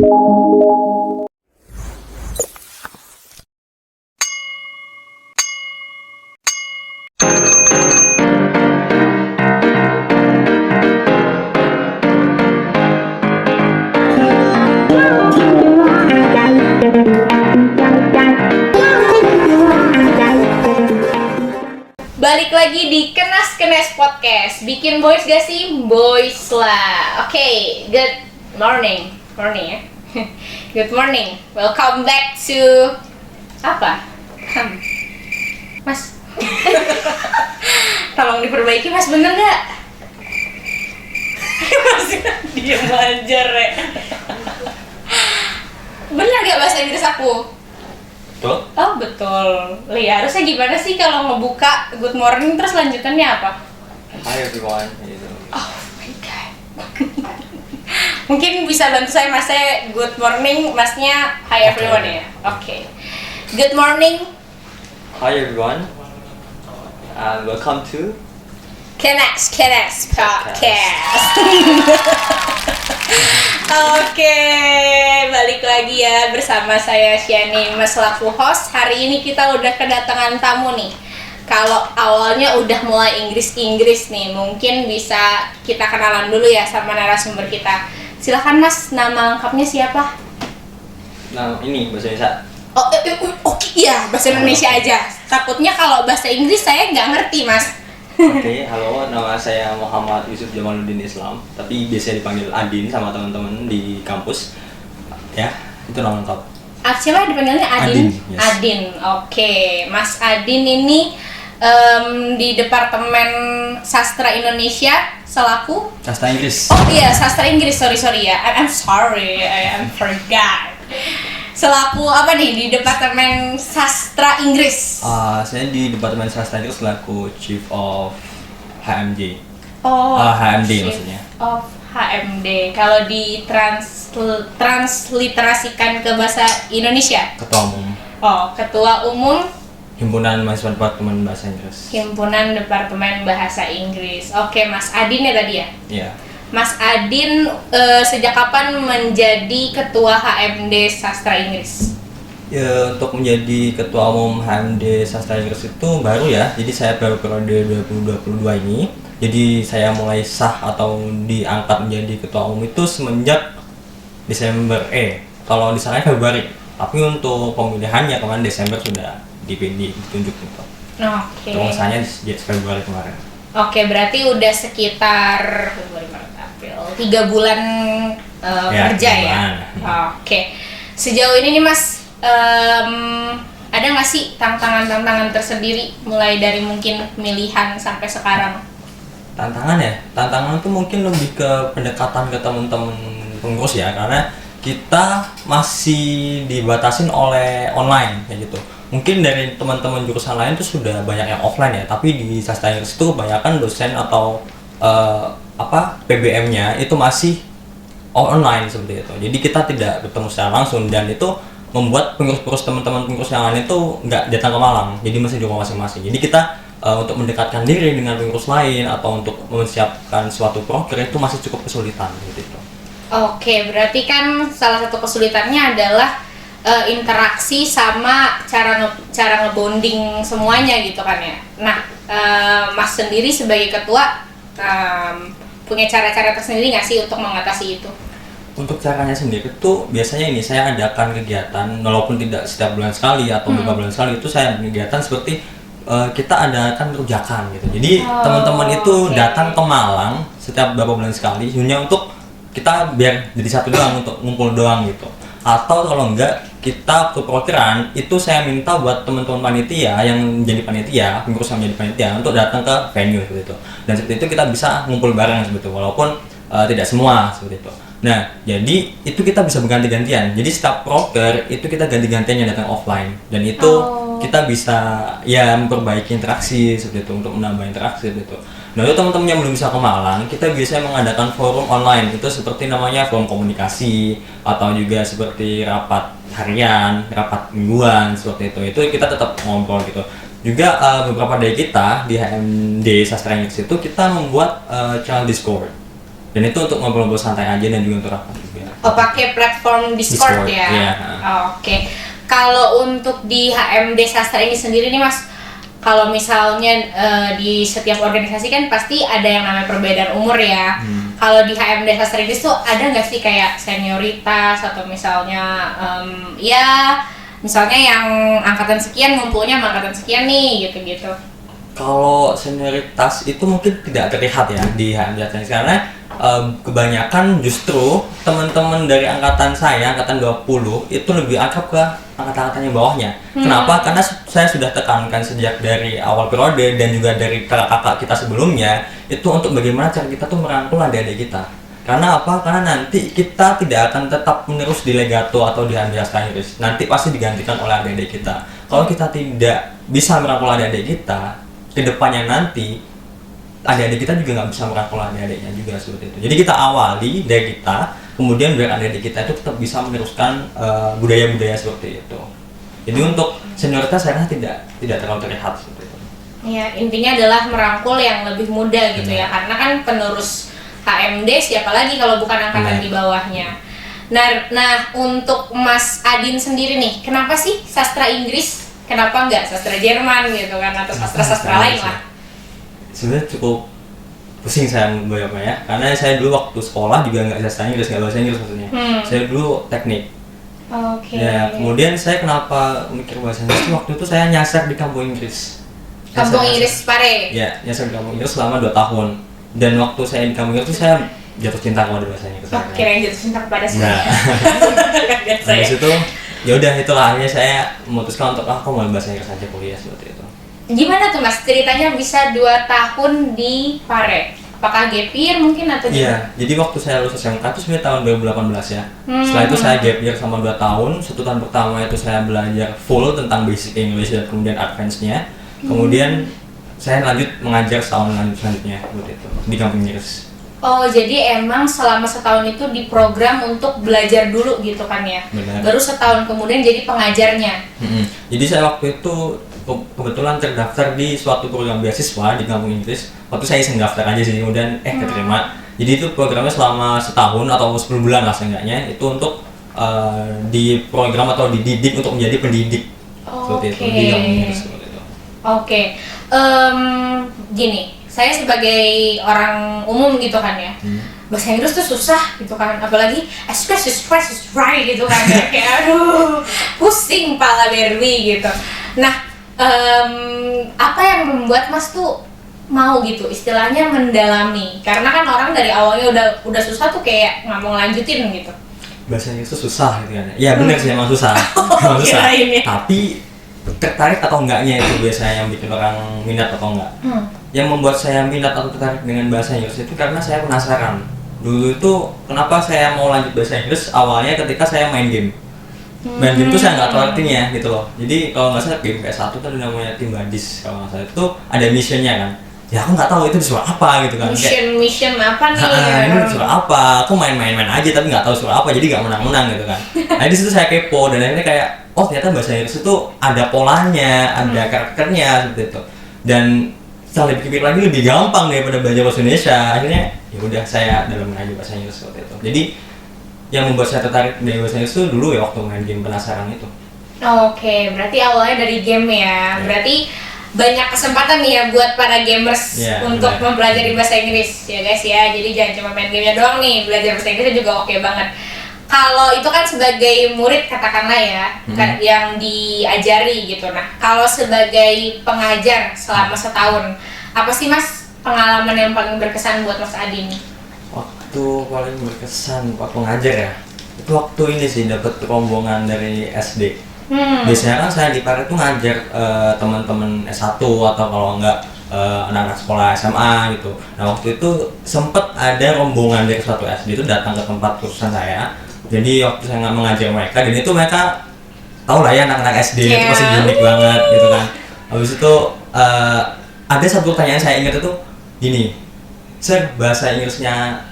Balik lagi di Kenas Podcast. Bikin boys gak sih? Boys lah. Oke, good morning. Morning ya. Good morning. Welcome back to apa? Mas. Tolong diperbaiki Mas, bener gak? Mas diam aja, Re. Bener gak bahasa Inggris aku? Betul? Oh betul. Lia, harusnya gimana sih kalau ngebuka good morning terus lanjutannya apa? Hai everyone, gitu. Oh my god. Mungkin bisa bantu saya Mas, saya good morning, Masnya hi everyone ya? Oke. Good morning, Hi everyone, and welcome to Kenas Podcast. Oke, balik lagi ya bersama saya Syani selaku host. Hari ini kita udah kedatangan tamu nih. Kalau awalnya udah mulai Inggris nih, mungkin bisa kita kenalan dulu ya sama narasumber kita. Silakan Mas, nama lengkapnya siapa? Nah ini bahasa Indonesia. Oke, iya bahasa Indonesia aja. Takutnya kalau bahasa Inggris saya nggak ngerti Mas. Oke, halo, nama saya Muhammad Yusuf Jamaluddin Islam, tapi biasanya dipanggil Adin sama teman-teman di kampus. Ya, itu nama lengkap. Siapa dipanggilnya Adin? Adin, yes. Adin, oke. Mas Adin ini di Departemen Sastra Indonesia selaku? Sastra Inggris. Oh iya, Sastra Inggris, sorry ya. I'm sorry, I forgot. Selaku apa nih di Departemen Sastra Inggris? Saya di Departemen Sastra Inggris selaku Chief of HMJ. Oh, HMD Chief maksudnya. of HMD. Kalau di transliterasikan ke bahasa Indonesia? Ketua Umum Oh, Ketua Umum Himpunan Mahasiswa Departemen Bahasa Inggris. Himpunan Departemen Bahasa Inggris. Oke, Mas Adin ya tadi ya? Iya. Mas Adin sejak kapan menjadi Ketua HMD Sastra Inggris? Ya, untuk menjadi Ketua Umum HMD Sastra Inggris itu baru ya. Jadi saya baru periode 2022 ini. Jadi saya mulai sah atau diangkat menjadi Ketua Umum itu semenjak Desember. Kalau di sana Februari. Tapi untuk pemilihannya kemarin Desember sudah ditunjuk gitu. Oke. Pengusahannya di Februari kemarin. Oke, berarti udah sekitar 3 bulan kerja ya? Oke. Sejauh ini nih Mas, ada nggak sih tantangan-tantangan tersendiri mulai dari mungkin pemilihan sampai sekarang? Tantangan ya? Tantangan itu mungkin lebih ke pendekatan ke teman-teman pengurus ya, karena kita masih dibatasin oleh online kayak gitu. Mungkin dari teman-teman jurusan lain itu sudah banyak yang offline ya, tapi di Sastra Inggris itu kebanyakan dosen atau PBM-nya itu masih online seperti itu. Jadi kita tidak bertemu secara langsung dan itu membuat pengurus teman-teman pengurus yang lain itu nggak datang ke Malang. Jadi masih di rumah masing-masing. Jadi kita untuk mendekatkan diri dengan pengurus lain atau untuk mempersiapkan suatu proker itu masih cukup kesulitan gitu. Oke, berarti kan salah satu kesulitannya adalah interaksi sama cara ngebonding semuanya gitu kan ya. Nah, Mas sendiri sebagai ketua punya cara-cara tersendiri nggak sih untuk mengatasi itu? Untuk caranya sendiri tuh biasanya ini saya adakan kegiatan walaupun tidak setiap bulan sekali atau beberapa bulan sekali, itu saya kegiatan seperti kita adakan rujakan gitu. Jadi teman-teman itu datang ke Malang setiap beberapa bulan sekali hanya untuk kita biar jadi satu doang, untuk ngumpul doang gitu. Atau kalau enggak kita ke prokeran itu saya minta buat teman-teman panitia yang jadi panitia, pengurus yang jadi panitia untuk datang ke venue seperti itu. Dan seperti itu kita bisa ngumpul bareng seperti itu walaupun tidak semua seperti itu. Nah, jadi itu kita bisa berganti-gantian. Jadi setiap proker itu kita ganti-gantian yang datang offline dan itu kita bisa ya memperbaiki interaksi seperti itu, untuk menambah interaksi seperti itu. Nah, untuk teman-teman yang belum bisa ke Malang, kita biasanya mengadakan forum online. Itu seperti namanya forum komunikasi atau juga seperti rapat harian, rapat mingguan seperti itu. Itu kita tetap ngobrol gitu. Juga beberapa dari kita di HMD Sastra Inggris itu kita membuat channel Discord. Dan itu untuk ngobrol-ngobrol santai aja dan juga untuk rapat juga. Oh, pakai platform Discord ya. Iya. Oke. Kalau untuk di HMD Sastra ini sendiri nih Mas, kalau misalnya di setiap organisasi kan pasti ada yang namanya perbedaan umur ya. Kalau di HMD Sastra ini tuh ada nggak sih kayak senioritas atau misalnya ya misalnya yang angkatan sekian ngumpulnya sama angkatan sekian nih gitu-gitu. Kalau senioritas itu mungkin tidak terlihat ya di HMD karena kebanyakan justru teman-teman dari angkatan saya, angkatan 20 itu lebih akrab ke angkatan-angkatan yang bawahnya. Kenapa? Karena saya sudah tekankan sejak dari awal periode dan juga dari kakak-kakak kita sebelumnya itu untuk bagaimana cara kita tuh merangkul adik-adik kita. Karena apa? Karena nanti kita tidak akan tetap menerus di legato atau di handastra Inggris. Nanti pasti digantikan oleh adik-adik kita. Kalau kita tidak bisa merangkul adik-adik kita, kedepannya nanti adik-adik kita juga nggak bisa merangkul adik-adiknya juga seperti itu. Jadi kita awali dari kita, kemudian biar adik-adik kita itu tetap bisa meneruskan budaya-budaya seperti itu. Jadi untuk senioritas saya rasa tidak terlalu terlihat seperti itu. Ya, intinya adalah merangkul yang lebih muda gitu ya, karena kan penerus HMD siapa lagi kalau bukan angkatan di bawahnya. Nah, untuk Mas Adin sendiri nih, kenapa sih sastra Inggris? Kenapa nggak sastra Jerman gitu kan, atau sastra-sastra lain lah? Sebenarnya cukup pusing saya membayangkan ya, karena saya dulu waktu sekolah juga nggak sastra Inggris, nggak bahasa Inggris maksudnya. Saya dulu teknik. Oke. Ya, kemudian saya kenapa mikir bahasa Inggris? Waktu itu saya nyasar di kampung Inggris. Kampung Inggris Pare. Ya, nyasar di kampung Inggris selama 2 tahun. Dan waktu saya di kampung Inggris saya jatuh cinta kepada bahasa Inggris. Oh, kirain jatuh cinta kepada saya. Nah, habis itu ya udah itulah akhirnya saya memutuskan untuk aku mau bahasa Inggris aja kuliah seperti itu. Gimana tuh Mas ceritanya bisa 2 tahun di Pare? Apakah gap year mungkin atau gimana? Iya, jadi waktu saya lulus SMK itu sebenarnya tahun 2018 ya. Setelah itu saya gap year selama 2 tahun. 1 tahun pertama itu saya belajar full tentang basic English dan kemudian advance-nya. Kemudian saya lanjut mengajar setahun selanjutnya seperti itu di kampung Inggris. Oh, jadi emang selama setahun itu diprogram untuk belajar dulu gitu kan ya? Benar. Baru setahun kemudian jadi pengajarnya? Jadi saya waktu itu kebetulan terdaftar di suatu program beasiswa di kampung Inggris. Waktu saya iseng daftar aja sih, kemudian keterima. Jadi itu programnya selama setahun atau 10 bulan lah seenggaknya. Itu untuk di program atau dididik untuk menjadi pendidik. Seperti itu di kampung Inggris seperti itu. Oke. Gini, saya sebagai orang umum gitu kan ya, bahasa Inggris tuh susah gitu kan, apalagi express right gitu kan ya. Kayak aduh pusing pala berwi gitu. Nah, apa yang membuat Mas tuh mau gitu istilahnya mendalami, karena kan orang dari awalnya udah susah tuh kayak nggak mau lanjutin gitu. Bahasa Inggris itu susah gitu kan. Ya benar sih emang susah. Emang susah. Tapi tertarik atau enggaknya itu biasanya yang bikin orang minat atau enggak. Yang membuat saya minat atau tertarik dengan bahasa Inggris itu karena saya penasaran. Dulu itu kenapa saya mau lanjut bahasa Inggris awalnya ketika saya main game. Main game itu saya nggak tahu artinya gitu loh. Jadi kalau nggak salah game PS1 itu ada namanya Tim Badis, kalau nggak salah itu ada missionnya kan. Ya aku nggak tahu itu disuruh apa gitu kan. Mission apa nih? Ini disuruh apa? Aku main-main aja tapi nggak tahu suruh apa, jadi nggak menang-menang gitu kan. Nah di situ saya kepo dan akhirnya kayak oh ternyata bahasa Inggris itu ada polanya, ada karakternya seperti itu. Dan setelah dipikir lagi lebih gampang daripada belajar bahasa Indonesia. Akhirnya ya udah saya dalam mengajar bahasa Inggris seperti itu. Jadi yang membuat saya tertarik dari bahasa Inggris itu dulu ya waktu main game penasaran itu. Oke, berarti awalnya dari game ya. Berarti banyak kesempatan nih ya buat para gamers untuk mempelajari bahasa Inggris ya guys ya. Jadi jangan cuma main gamenya doang nih, belajar bahasa Inggrisnya juga oke banget. Kalau itu kan sebagai murid katakanlah ya, yang diajari gitu. Nah, kalau sebagai pengajar selama setahun, apa sih Mas pengalaman yang paling berkesan buat Mas Adi nih? Waktu paling berkesan Pak pengajar ya, itu waktu ini sih dapat rombongan dari SD. Biasanya kan saya di Pare itu ngajar teman-teman S1 atau kalau enggak anak-anak sekolah SMA gitu. Nah waktu itu sempet ada rombongan dari suatu SD itu datang ke tempat kursusan saya. Jadi waktu saya nggak mengajar mereka, dan itu mereka tahu lah ya anak-anak SD itu pasti unik banget gitu kan. Habis itu ada satu pertanyaan saya ingat itu gini, Sir, bahasa Inggrisnya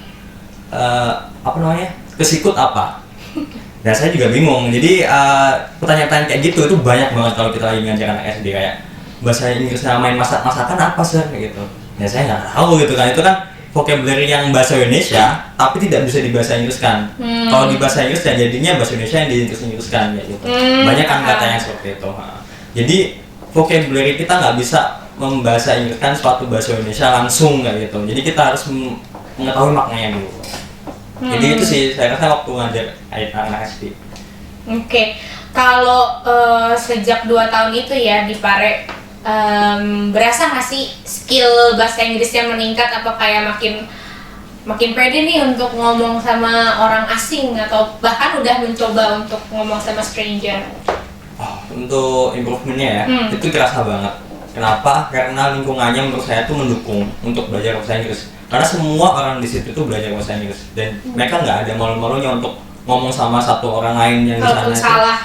apa namanya, kesikut apa? Nah saya juga bingung. Jadi pertanyaan-pertanyaan kayak gitu itu banyak banget kalau kita lagi ngajar anak SD, kayak bahasa Inggrisnya main masak-masakan apa Sir kayak gitu. Ya saya nggak tahu gitu kan, itu kan vocabulary yang bahasa Indonesia tapi tidak bisa dibahasa Inggriskan. Kalau di bahasa Inggris ya jadinya bahasa Indonesia yang diinggris-inggriskan ya gitu. Banyak kan katanya seperti itu. Jadi vocabulary kita nggak bisa membahasa Inggriskan suatu bahasa Indonesia langsung kayak gitu. Jadi kita harus mengetahui maknanya dulu. Jadi itu sih saya rasa waktu ngajar anak SD. Oke. Kalau sejak 2 tahun itu ya di Pare, berasa nggak sih skill bahasa Inggrisnya meningkat, apa kayak makin pede nih untuk ngomong sama orang asing atau bahkan udah mencoba untuk ngomong sama stranger? Untuk improvementnya ya, itu kerasa banget. Kenapa? Karena lingkungannya menurut saya tuh mendukung untuk belajar bahasa Inggris. Karena semua orang di situ tuh belajar bahasa Inggris dan mereka nggak ada malu-malunya untuk ngomong sama satu orang lain yang di sana. Salah.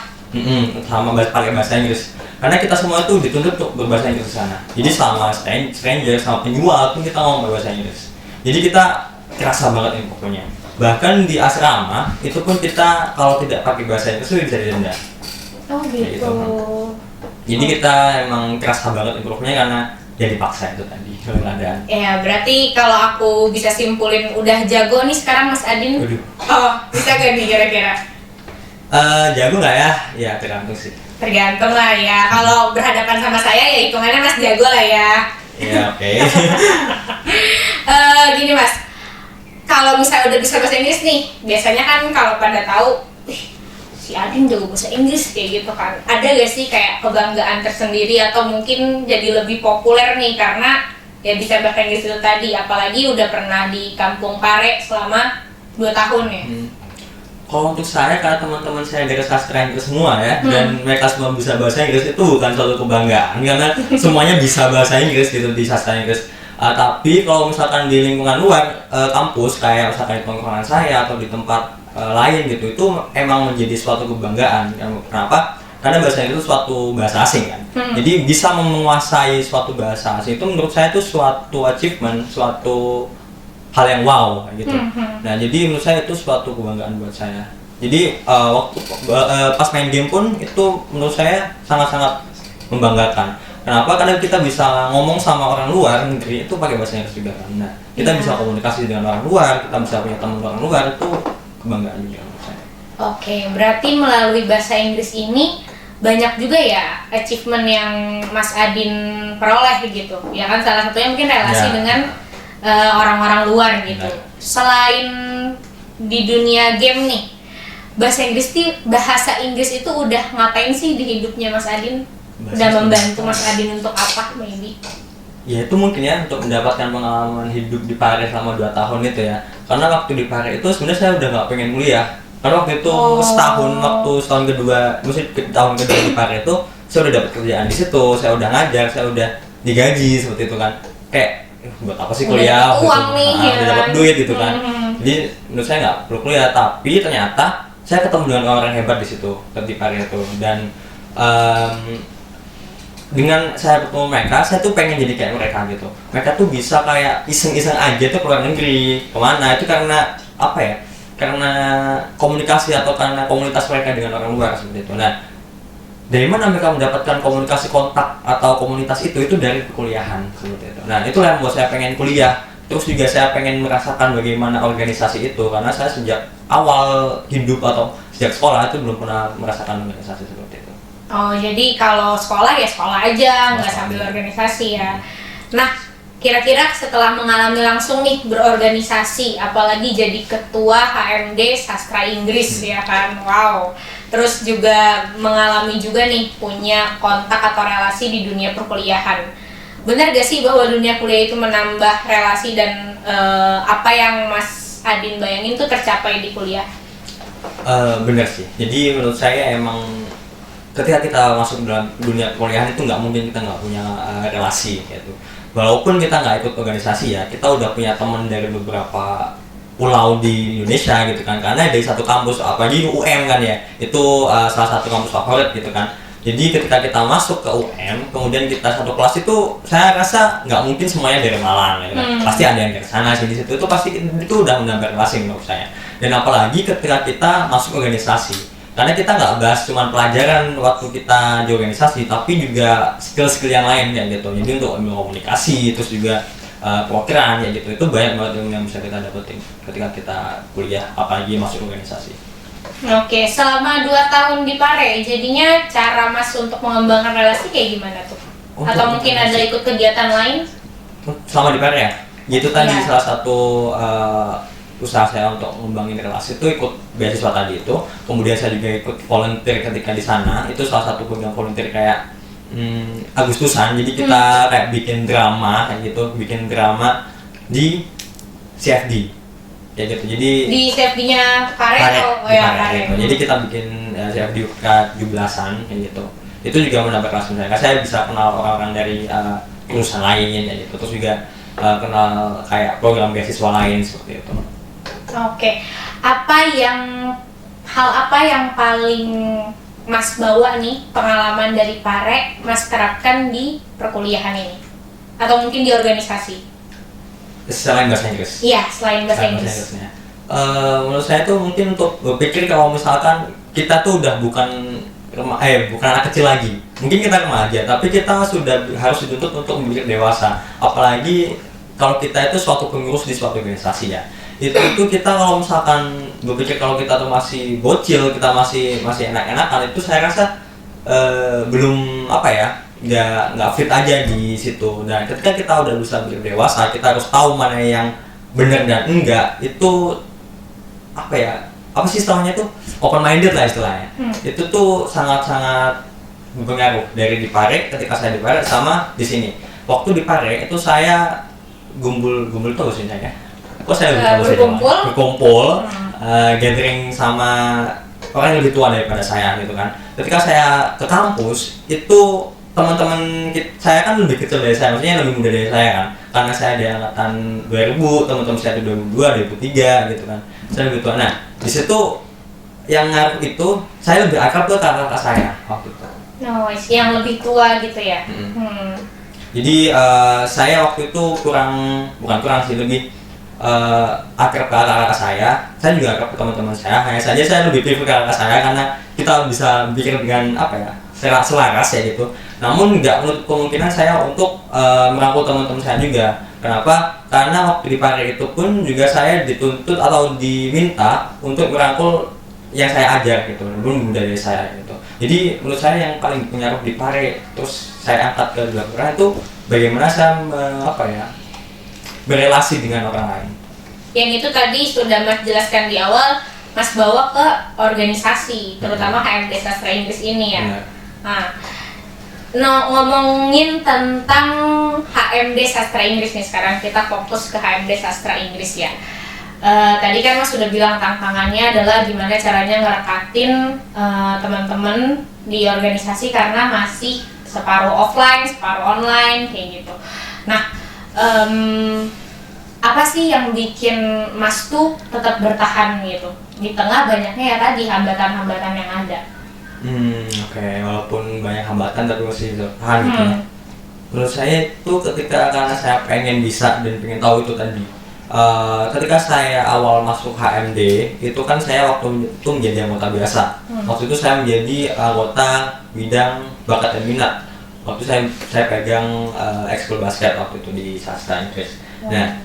Sama pakai bahasa Inggris. Karena kita semua tuh dituntut untuk berbahasa Inggris di sana. Jadi sama stranger, sama penjual pun kita ngomong berbahasa Inggris. Jadi kita kerasa banget pokoknya. Bahkan di asrama itu pun kita kalau tidak pakai bahasa Inggris itu bisa didenda. Oh gitu. Jadi kita emang kerasa banget improve-nya karena ya dipaksa itu tadi keadaan. Ya berarti kalau aku bisa simpulin udah jago nih sekarang Mas Adin. Oh bisa gak nih kira-kira? Jago nggak ya? Ya tergantung sih. Tergantung lah ya. Kalau berhadapan sama saya ya hitungannya Mas jago lah ya. Iya oke. Gini Mas, kalau misalnya udah bisa bahasa Inggris nih, biasanya kan kalau pada tahu, si Adin jago bahasa Inggris kayak gitu kan. Ada gak sih kayak kebanggaan tersendiri atau mungkin jadi lebih populer nih karena ya bisa bahasa Inggris itu tadi, apalagi udah pernah di Kampung Pare selama 2 tahun ya. Kalau untuk saya, karena teman-teman saya dari sastra Inggris semua ya, dan mereka semua bisa bahasa Inggris, itu bukan suatu kebanggaan karena semuanya bisa bahasa Inggris gitu di sastra Inggris. Tapi kalau misalkan di lingkungan luar kampus, kayak misalkan di tongkrongan saya atau di tempat lain gitu, itu emang menjadi suatu kebanggaan. Kenapa? Karena bahasa Inggris itu suatu bahasa asing kan. Jadi bisa menguasai suatu bahasa asing itu menurut saya itu suatu achievement, suatu hal yang wow gitu. Nah jadi menurut saya itu suatu kebanggaan buat saya. Jadi waktu pas main game pun itu menurut saya sangat-sangat membanggakan. Kenapa? Karena kita bisa ngomong sama orang luar negeri itu pakai bahasa Inggris juga kan. Nah kita bisa komunikasi dengan orang luar, kita bisa punya teman orang luar, itu kebanggaan juga menurut saya. Oke, berarti melalui bahasa Inggris ini banyak juga ya achievement yang Mas Adin peroleh gitu. Ya kan salah satunya mungkin relasi dengan orang-orang luar gitu. Selain di dunia game nih, bahasa Inggris itu udah ngapain sih di hidupnya Mas Adin? Udah membantu Mas Adin untuk apa maybe? Ya itu mungkin ya untuk mendapatkan pengalaman hidup di Pare selama 2 tahun itu ya. Karena waktu di Pare itu sebenarnya saya udah nggak pengen kuliah. Karena waktu itu setahun kedua, maksudnya tahun kedua di Pare itu saya udah dapat kerjaan di situ, saya udah ngajar, saya udah digaji seperti itu kan. Kayak buat apa sih kuliah? Uang nih, udah dapat duit gitu kan. Jadi menurut saya nggak perlu kuliah, tapi ternyata saya ketemu dengan orang hebat di situ di Pare itu, dan dengan saya ketemu mereka, saya tuh pengen jadi kayak mereka gitu. Mereka tuh bisa kayak iseng-iseng aja tuh ke luar negeri, kemana itu karena apa ya? Karena komunikasi atau karena komunitas mereka dengan orang luar seperti itu. Nah, dari mana mereka mendapatkan komunikasi kontak atau komunitas itu dari perkuliahan seperti itu. Nah, itulah yang membuat saya pengen kuliah. Terus juga saya pengen merasakan bagaimana organisasi itu, karena saya sejak awal hidup atau sejak sekolah itu belum pernah merasakan organisasi seperti itu. Oh, jadi kalau sekolah ya sekolah aja, nggak sambil organisasi ya. Nah, kira-kira setelah mengalami langsung nih berorganisasi, apalagi jadi ketua HMD Sastra Inggris ya kan, wow. Terus juga mengalami juga nih punya kontak atau relasi di dunia perkuliahan. Benar gak sih bahwa dunia kuliah itu menambah relasi dan apa yang Mas Adin bayangin tuh tercapai di kuliah? Benar sih. Jadi menurut saya emang ketika kita masuk dalam dunia kuliah itu nggak mungkin kita nggak punya relasi gitu. Walaupun kita nggak ikut organisasi ya, kita udah punya teman dari beberapa pulau di Indonesia gitu kan, karena dari satu kampus, apalagi UM kan ya, itu salah satu kampus favorit gitu kan. Jadi ketika kita masuk ke UM, kemudian kita satu kelas itu, saya rasa nggak mungkin semuanya dari Malang gitu kan. Pasti ada yang dari sana sini situ, itu pasti itu udah menambah relasi menurut saya. Dan apalagi ketika kita masuk organisasi, karena kita nggak bahas cuma pelajaran waktu kita di organisasi, tapi juga skill-skill yang lain ya gitu. Jadi untuk komunikasi, terus juga perwakilan ya gitu. Itu banyak banget yang bisa kita dapetin ketika kita kuliah, apalagi masuk organisasi. Oke, selama 2 tahun di Pare, jadinya cara Mas untuk mengembangkan relasi kayak gimana tuh? Atau mungkin ada ikut kegiatan lain? Selama di PR ya? Itu tadi Ya. salah satu usaha saya untuk mengembangin relasi itu ikut beasiswa tadi itu. Kemudian saya juga ikut volunteer ketika di sana. Itu salah satu program volunteer kayak Agustusan. Jadi kita kayak bikin drama kayak gitu, bikin drama di CFD. Ya gitu. Jadi Di CFD-nya Pare atau di Pare, Pare? gitu. Jadi kita bikin CFD ke-17-an kayak gitu. Itu juga menambah relasi saya. Karena saya bisa kenal orang-orang dari perusahaan lain ya gitu. Terus juga kenal kayak program beasiswa lain seperti itu. Oke, hal apa yang paling Mas bawa nih pengalaman dari Pare Mas terapkan di perkuliahan ini? Atau mungkin di organisasi? Selain bahasa Inggris. Iya, selain bahasa Selain Inggris. Inggrisnya. Menurut saya tuh mungkin untuk berpikir kalau misalkan kita tuh udah bukan anak kecil lagi. Mungkin kita remaja, tapi kita sudah harus dituntut untuk berpikir dewasa. Apalagi kalau kita itu suatu pengurus di suatu organisasi ya. Itu kita kalau misalkan berpikir kalau kita tuh masih bocil, kita masih enak-enakan, itu saya rasa belum nggak fit aja di situ. Dan ketika kita udah bisa berpikir dewasa, kita harus tahu mana yang benar dan enggak. Itu apa sih istilahnya tuh, open minded lah istilahnya. Itu tuh sangat-sangat berpengaruh dari di Pare, ketika saya di Pare sama di sini. Waktu di Pare itu saya gumpul tuh sih saya. Kok saya berkumpul, gathering sama orang yang lebih tua daripada saya gitu kan. Ketika saya ke kampus itu teman-teman saya kan lebih kecil dari saya, maksudnya lebih muda dari saya kan. Karena saya di angkatan 2000, teman-teman saya di 2002, 2003 gitu kan. Saya lebih tua. Nah, di situ yang ngaruh itu saya lebih akrab ke kakak saya waktu itu. Yang lebih tua gitu ya. Jadi saya waktu itu bukan kurang sih, lebih akrab ke kakak saya juga akrab ke teman-teman saya. Hanya saja saya lebih prefer ke kakak saya karena kita bisa pikir dengan selaras ya gitu. Namun nggak menutup kemungkinan saya untuk merangkul teman-teman saya juga. Kenapa? Karena waktu di Pare itu pun juga saya dituntut atau diminta untuk merangkul yang saya ajar gitu, belum dari saya gitu. Jadi menurut saya yang paling pengaruh di Pare, terus saya angkat ke belakang itu bagaimana saya berelasi dengan orang lain. Yang itu tadi sudah Mas jelaskan di awal, Mas bawa ke organisasi, terutama HMD Sastra Inggris ini ya. Nah, ngomongin tentang HMD Sastra Inggris nih, sekarang kita fokus ke HMD Sastra Inggris ya. Tadi kan Mas sudah bilang tantangannya adalah gimana caranya ngerekatin teman-teman di organisasi karena masih separuh offline, separuh online kayak gitu. Nah, apa sih yang bikin Mas tuh tetap bertahan gitu di tengah banyaknya ya tadi hambatan-hambatan yang ada? Oke, walaupun banyak hambatan tapi masih bertahan gitu ya. Menurut saya itu karena saya pengen bisa dan pengen tahu itu tadi. Ketika saya awal masuk HMD itu kan saya waktu itu menjadi anggota biasa. Waktu itu saya menjadi anggota bidang bakat dan minat. Waktu saya pegang ekskul basket waktu itu di Sastra Inggris. Nah,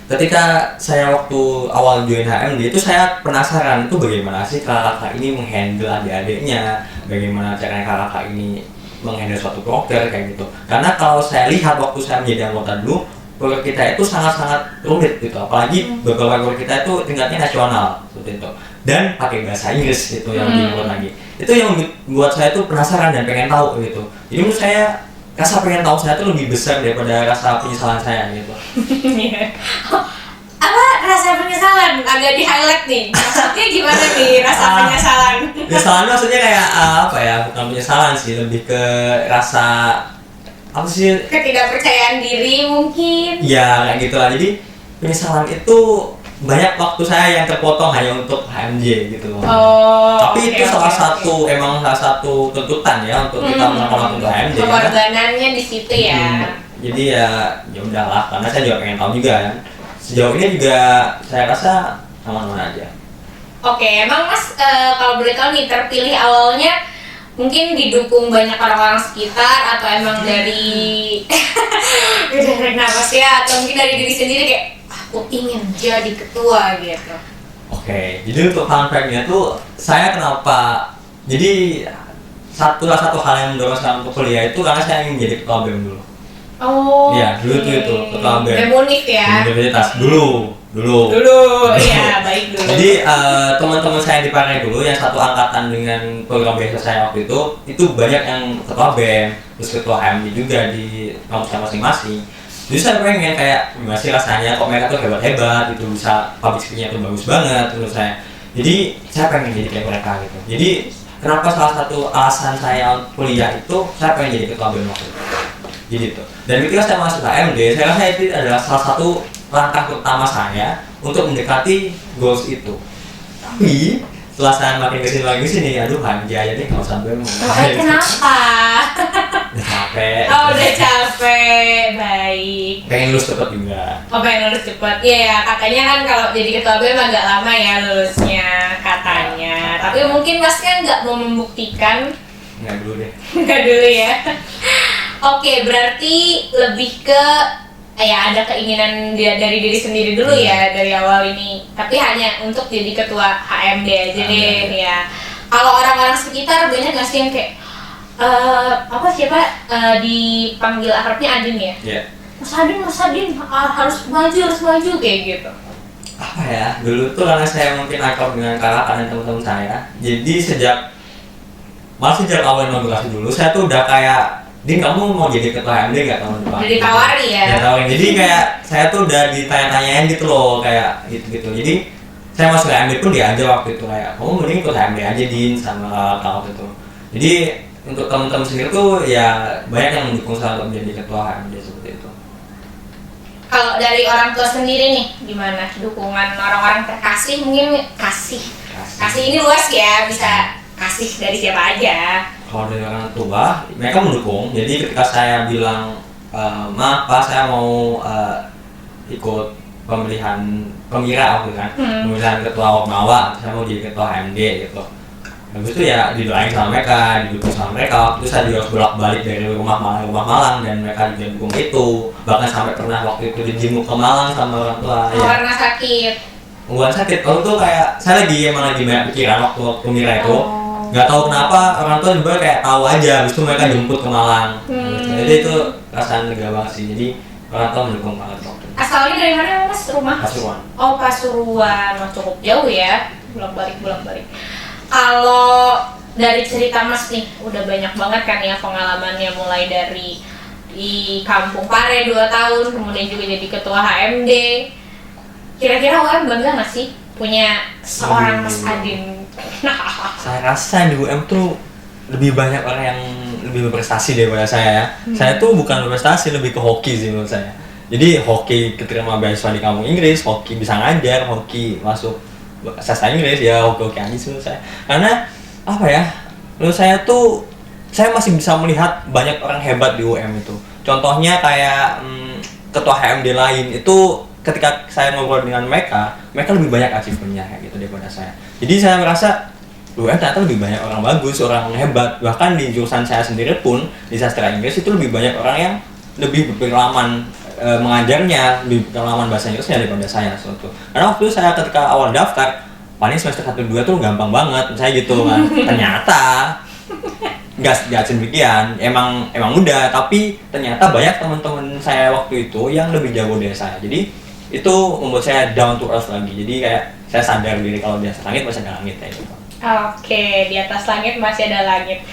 ketika saya waktu awal join HMD itu saya penasaran itu bagaimana sih kakak ini menghandle adik-adiknya, bagaimana caranya kakak ini menghandle suatu proker kayak gitu. Karena kalau saya lihat waktu saya menjadi anggota dulu, proker kita itu sangat-sangat rumit gitu, apalagi beberapa proker kita itu tingkatnya nasional seperti itu dan pakai bahasa Inggris itu yang lebih rumit lagi. Itu yang membuat saya tuh penasaran dan pengen tahu gitu. Jadi menurut saya rasa pengen tahu saya tuh lebih besar daripada rasa penyesalan saya gitu. Apa rasa penyesalan? Agak di highlight nih. Maksudnya gimana nih rasa penyesalan? Penyesalan maksudnya kayak bukan penyesalan sih, lebih ke rasa apa sih? Ketidakpercayaan diri mungkin. Ya kayak gitulah. Jadi penyesalan itu banyak waktu saya yang terpotong hanya untuk HMJ gitu. Tapi itu salah satu tuntutan ya untuk kita melakukan untuk HMJ. Pengorbanannya di situ ya. Jadi ya udahlah, karena saya juga pengen tahu juga kan. Sejauh ini juga saya rasa aman-aman aja. Oke, emang Mas kalau boleh tahu nih terpilih awalnya mungkin didukung banyak orang-orang sekitar atau emang dari udah narik nafas ya, atau mungkin dari diri sendiri kayak aku ingin jadi ketua gitu. Oke, jadi untuk fun fact-nya tuh saya kenapa jadi satu hal yang mendorong saya untuk kuliah itu karena saya ingin jadi ketua BEM dulu. Oh. Iya, dulu tuh itu ketua BEM. BEM Unif ya. Universitas dulu. Iya, baik dulu. Jadi teman-teman saya di Partai dulu yang satu angkatan dengan program beasiswa saya waktu itu banyak yang ketua BEM, terus ketua HMD juga di kampusnya masing-masing. Jadi saya pengen kayak gimana sih rasanya kok mereka tuh hebat-hebat gitu, bisa public speaking-nya tuh bagus banget menurut saya. Jadi saya pengen jadi kayak mereka gitu. Jadi kenapa salah satu alasan saya kuliah itu saya pengen jadi ketua BEM waktu itu. Jadi itu. Dan ketika saya masuk HMD, saya rasa itu adalah salah satu langkah pertama saya untuk mendekati goals itu. Tapi setelah saya makin kesini, aduh anjay deh nggak usah BEM. Kenapa? Udah capek. Oh, udah capek. Baik. Pengen lulus cepet juga. Oh, pengen lulus cepat. Iya ya, katanya kan kalau jadi ketua BEM agak lama ya lulusnya katanya. Tapi mungkin Mas kan nggak mau membuktikan. Nggak dulu deh. Nggak dulu ya. Oke, berarti lebih ke ya ada keinginan dia dari diri sendiri dulu ya dari awal ini. Tapi hanya untuk jadi ketua HMD aja deh ya. Kalau orang-orang sekitar banyak nggak sih yang kayak dipanggil akrabnya Adin ya? Iya. Mas Adin harus maju kayak gitu. Apa ya? Dulu tuh karena saya mungkin akrab dengan kakak dan teman-teman saya. Jadi sejak awal inaugurasi dulu saya tuh udah kayak, Din kamu mau jadi ketua HMD nggak tahun depan? Jadi tawari ya? Ya tawarin. Jadi kayak saya tuh udah ditanya-tanyain gitu loh, kayak gitu-gitu. Jadi saya masuk HMD pun diajar waktu itu kayak, kamu mending ikut HMD aja Din sama kakak itu. Jadi untuk teman-teman sendiri tuh ya banyak yang mendukung saya untuk menjadi ketua HMD seperti itu. Kalau dari orang tua sendiri nih gimana? Dukungan orang-orang terkasih mungkin kasih ini luas ya, bisa kasih dari siapa aja. Kalau dari orang tua, mereka mendukung. Jadi ketika saya bilang, maaf Pak, saya mau ikut pemilihan waktu kan, pemilihan ketua Ormawa, saya mau jadi ketua HMD gitu. Habis itu ya didoain sama mereka, didukung sama mereka. Waktu itu saya juga harus bolak-balik dari rumah Malang dan mereka juga dukung itu. Bahkan sampai pernah waktu itu dijenguk ke Malang sama orang tua. Karena sakit. Bukan sakit, waktu itu kayak saya emang lagi banyak pikiran waktu mira itu. Nggak tahu kenapa orang tua juga kayak tahu aja, habis itu mereka jemput ke Malang. Jadi itu perasaan lega banget sih. Jadi orang tua mendukung banget waktu itu. Asalnya dari mana Mas rumah? Pasuruan. Oh, Pasuruan. Mas cukup jauh ya. Bolak-balik. Kalau dari cerita Mas nih, udah banyak banget kan ya pengalamannya, mulai dari di kampung Pare 2 tahun, kemudian juga jadi ketua HMD. Kira-kira UM bangga nggak sih punya seorang Mas Adin? Saya rasa di UM tuh lebih banyak orang yang lebih berprestasi daripada saya ya. Saya tuh bukan berprestasi, lebih ke hoki sih menurut saya. Jadi hoki keterima beasiswa di kampung Inggris, hoki bisa ngajar, hoki masuk sastra Inggris ya, hoki aja menurut saya. Karena apa ya? Menurut saya tuh saya masih bisa melihat banyak orang hebat di UM itu. Contohnya kayak ketua HMD lain itu ketika saya ngobrol dengan mereka lebih banyak achievement-nya kayak gitu daripada saya. Jadi saya merasa ternyata lebih banyak orang bagus, orang hebat. Bahkan di jurusan saya sendiri pun di sastra Inggris itu lebih banyak orang yang lebih berpengalaman mengajarnya, lebih berpengalaman bahasa Inggrisnya daripada saya suatu. Karena waktu itu saya ketika awal daftar paling semester 1-2 tuh gampang banget, saya gitu kan. Ternyata nggak sedemikian, emang mudah, tapi ternyata banyak teman-teman saya waktu itu yang lebih jago dari saya. Jadi itu membuat saya down to earth lagi. Jadi kayak saya sadar diri kalau di atas langit masih ada langit kayak gitu. Oke, di atas langit masih ada langit.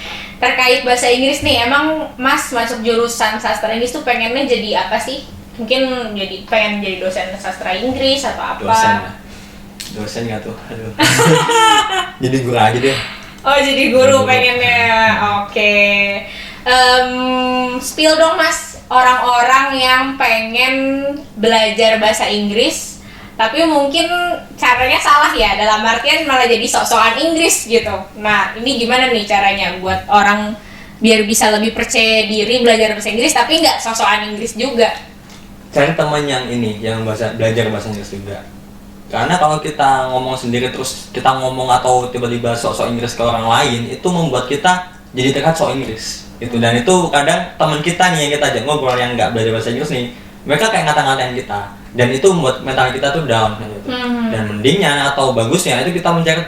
Terkait bahasa Inggris nih, emang Mas masuk jurusan sastra Inggris tuh pengennya jadi apa sih? Mungkin pengen jadi dosen sastra Inggris atau apa? Dosen nggak tuh? Aduh. Jadi guru aja deh. Oh, jadi guru pengennya. Oke. Spill dong Mas, orang-orang yang pengen belajar bahasa Inggris tapi mungkin caranya salah ya, dalam artian malah jadi sok-sokan Inggris gitu. Nah, ini gimana nih caranya buat orang biar bisa lebih percaya diri belajar bahasa Inggris tapi nggak sok-sokan Inggris juga? Cari teman yang belajar bahasa Inggris juga. Karena kalau kita ngomong sendiri terus kita ngomong atau tiba-tiba sok-sok Inggris ke orang lain, itu membuat kita jadi terlihat so Inggris gitu. Dan itu kadang teman kita nih yang kita ajak ngobrol yang nggak belajar bahasa Inggris nih, mereka kayak ngata-ngatain kita, dan itu membuat mental kita tuh down gitu. Dan mendingnya atau bagusnya itu kita mencari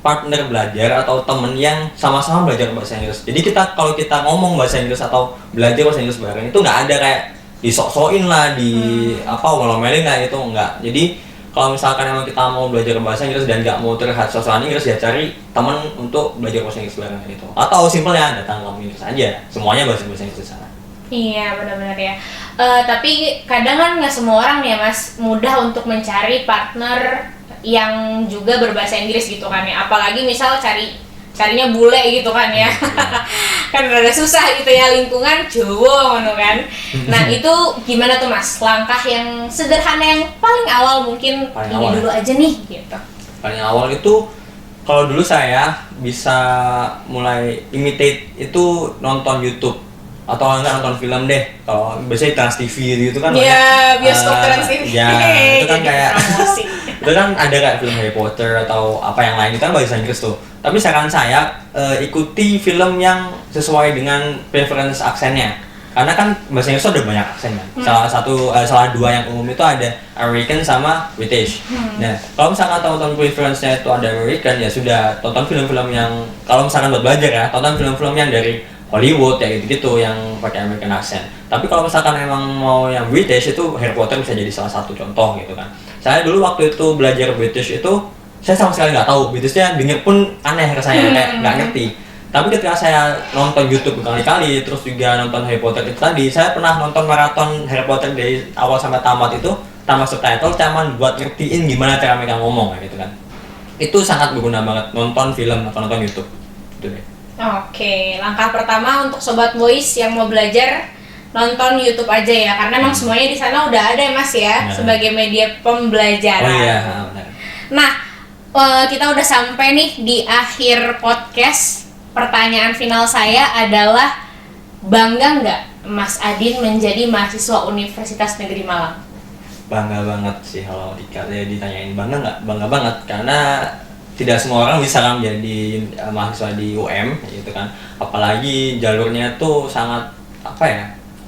partner belajar atau temen yang sama-sama belajar bahasa Inggris. Jadi kalau kita ngomong bahasa Inggris atau belajar bahasa Inggris bareng itu nggak ada kayak disok-sokin lah, ngomelin lah, itu enggak. Jadi kalau misalkan emang kita mau belajar bahasa Inggris dan nggak mau terlihat sosokan Inggris, ya cari teman untuk belajar bahasa Inggris bareng gitu. Atau simpelnya datang ke Inggris aja, semuanya bahasa Inggris di sana. Iya, benar-benar ya. Tapi kadang kan nggak semua orang nih ya Mas mudah untuk mencari partner yang juga berbahasa Inggris gitu kan ya. Apalagi misal carinya bule gitu kan ya. Kan rada susah gitu ya, lingkungan Jawa ngono kan. Nah, itu gimana tuh Mas? Langkah yang sederhana yang paling awal mungkin Paling ini awal. dulu aja nih gitu. Paling awal itu kalau dulu saya bisa mulai imitate itu nonton YouTube atau enggak nonton film deh. Kalau biasanya Trans TV gitu kan Iya, bioskop Trans TV. Ya, itu kan Jadi kayak promosi. itu kan ada kayak film Harry Potter atau apa yang lain, itu kan bahasa Inggris tuh. Tapi saran saya ikuti film yang sesuai dengan preference aksennya. Karena kan bahasa Inggris tuh ada banyak aksen kan. Salah dua yang umum itu ada American sama British. Nah, kalau misalkan tonton preference-nya itu ada American, ya sudah tonton film-film yang, kalau misalkan buat belajar ya, tonton film-film yang dari Hollywood ya gitu-gitu yang pakai American accent. Tapi kalau misalkan emang mau yang British, itu Harry Potter bisa jadi salah satu contoh gitu kan. Saya dulu waktu itu belajar British itu saya sama sekali nggak tahu Britishnya, denger pun aneh rasanya, kayak nggak ngerti. Tapi ketika saya nonton YouTube berkali-kali, terus juga nonton Harry Potter itu tadi, saya pernah nonton maraton Harry Potter dari awal sampai tamat itu tanpa subtitle, cuman buat ngertiin gimana cara mereka ngomong gitu kan. Itu sangat berguna banget nonton film atau nonton YouTube. Itu deh. Oke, langkah pertama untuk sobat voice yang mau belajar, nonton YouTube aja ya, karena emang semuanya di sana udah ada ya Mas ya, sebagai media pembelajaran. Oh iya, benar. Nah, kita udah sampai nih di akhir podcast. Pertanyaan final saya adalah, bangga nggak Mas Adin menjadi mahasiswa Universitas Negeri Malang? Bangga banget sih kalau ditanyain bangga nggak? Bangga banget, karena tidak semua orang bisa kan menjadi mahasiswa di UM gitu kan. Apalagi jalurnya tuh sangat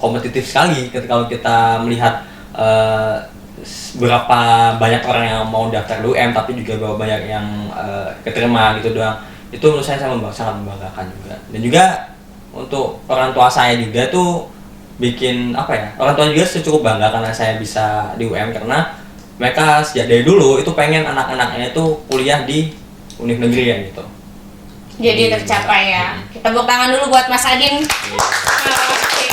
kompetitif sekali kalau kita melihat berapa banyak orang yang mau daftar di UM, tapi juga berapa banyak yang keterima gitu doang. Itu menurut saya sangat membanggakan juga. Dan juga untuk orang tua saya juga tuh bikin orang tua juga cukup bangga karena saya bisa di UM, karena mereka sejak dari dulu itu pengen anak-anaknya itu kuliah di univ negeri ya gitu. Jadi tercapai ya. Kita tepuk tangan dulu buat Mas Adin. Oke,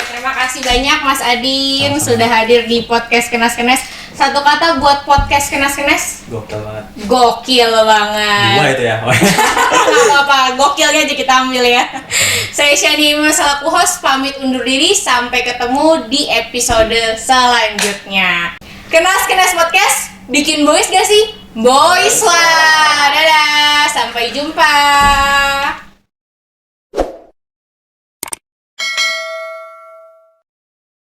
terima kasih banyak Mas Adin sudah hadir di podcast Kenas-Kenes. Satu kata buat podcast Kenas-Kenes. Gokil banget. Gokil banget. Dua itu ya. Nggak apa-apa, gokilnya aja kita ambil ya. Saya Shani selaku host pamit undur diri, sampai ketemu di episode selanjutnya. Kenas-Kenes podcast, bikin boys gak sih? Boys lah. Dadah, sampai jumpa.